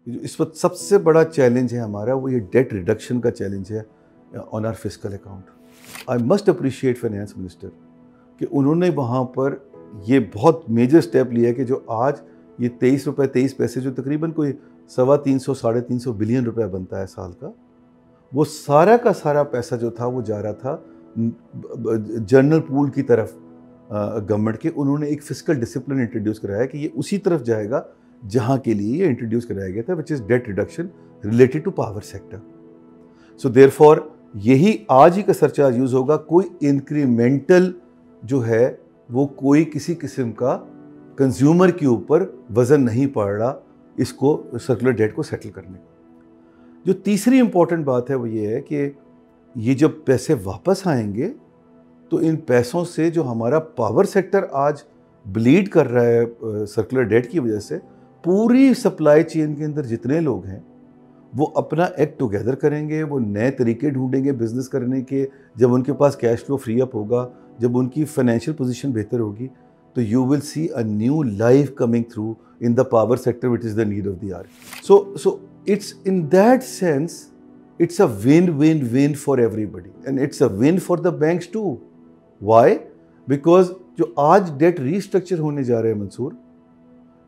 इस वक्त सबसे बड़ा चैलेंज है हमारा, वो ये डेट रिडक्शन का चैलेंज है on our fiscal account. I must appreciate finance minister कि उन्होंने वहाँ पर ये बहुत मेजर स्टेप लिया है कि जो आज ये 23 रुपये 23 पैसे जो तकरीबन कोई 325 साढ़े 300 बिलियन रुपया बनता है साल का, वो सारा का सारा पैसा जो था वो जा रहा था जनरल पूल की तरफ गवर्नमेंट के। उन्होंने एक फिस्कल डिसिप्लिन इंट्रोड्यूस कराया कि ये उसी तरफ जाएगा जहाँ के लिए ये इंट्रोड्यूस कराया गया था, which is debt reduction related to power sector. So therefore यही आज ही का सरचार्ज यूज़ होगा। कोई इंक्रीमेंटल जो है वो कोई किसी किस्म का कंज्यूमर के ऊपर वज़न नहीं पड़ रहा इसको सर्कुलर डेट को सेटल करने का। जो तीसरी इंपॉर्टेंट बात है वो ये है कि ये जब पैसे वापस आएंगे तो इन पैसों से जो हमारा पावर सेक्टर आज ब्लीड कर रहा है सर्कुलर डेट की वजह से, पूरी सप्लाई चेन के अंदर जितने लोग हैं वो अपना एक्ट टुगेदर करेंगे, वो नए तरीके ढूंढेंगे बिजनेस करने के। जब उनके पास कैश फ्लो फ्री अप होगा, जब उनकी फाइनेंशियल पोजीशन बेहतर होगी, तो you will see a new life coming through in the power sector which is the need of the hour. So it's in that sense it's a win-win-win for everybody and it's a win for the banks too. Why? Because जो आज date restructure होने जा रहे हैं मंसूर,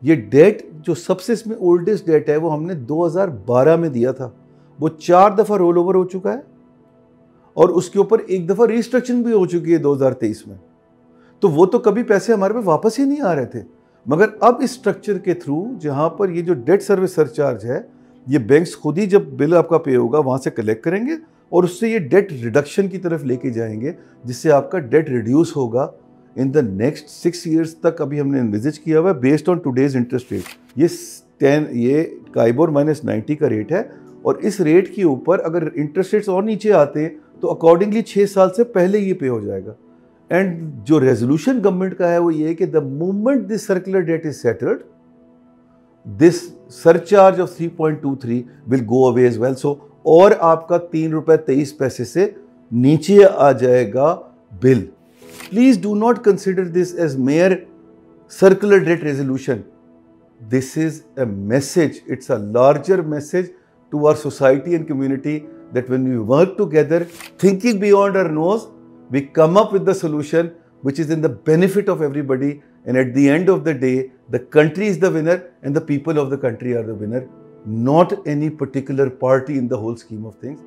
ये date जो सबसे इसमें ओल्डेस्ट डेट है वो हमने 2012 में दिया था, वो 4 दफ़ा रोल ओवर हो चुका है और उसके ऊपर एक दफ़ा रीस्ट्रक्चर भी हो चुकी है 2023 में। तो वो तो कभी पैसे हमारे पे वापस ही नहीं आ रहे थे, मगर अब इस स्ट्रक्चर के थ्रू जहाँ पर ये जो डेट सर्विस सरचार्ज है, ये बैंक्स खुद ही जब बिल आपका पे होगा वहाँ से कलेक्ट करेंगे और उससे ये डेट रिडक्शन की तरफ लेके जाएंगे, जिससे आपका डेट रिड्यूस होगा इन द नेक्स्ट 6 ईयर्स तक। अभी हमने एनविजिज किया हुआ है based on today's interest rate. ये काइबोर -90 का रेट है और इस रेट के ऊपर अगर इंटरेस्ट रेट्स और नीचे आते हैं तो अकॉर्डिंगली 6 साल से पहले ये पे हो जाएगा। एंड जो रेजोल्यूशन गवर्नमेंट का है वो ये है कि the moment this circular debt is settled, this surcharge of 3.23 will go away as well. So और आपका 3 रुपये 23 पैसे से नीचे आ जाएगा bill. Please do not consider this as mere circular debt resolution. This is a message. It's a larger message to our society and community that when we work together, thinking beyond our nose, we come up with the solution which is in the benefit of everybody. And at the end of the day, the country is the winner and the people of the country are the winner, not any particular party in the whole scheme of things.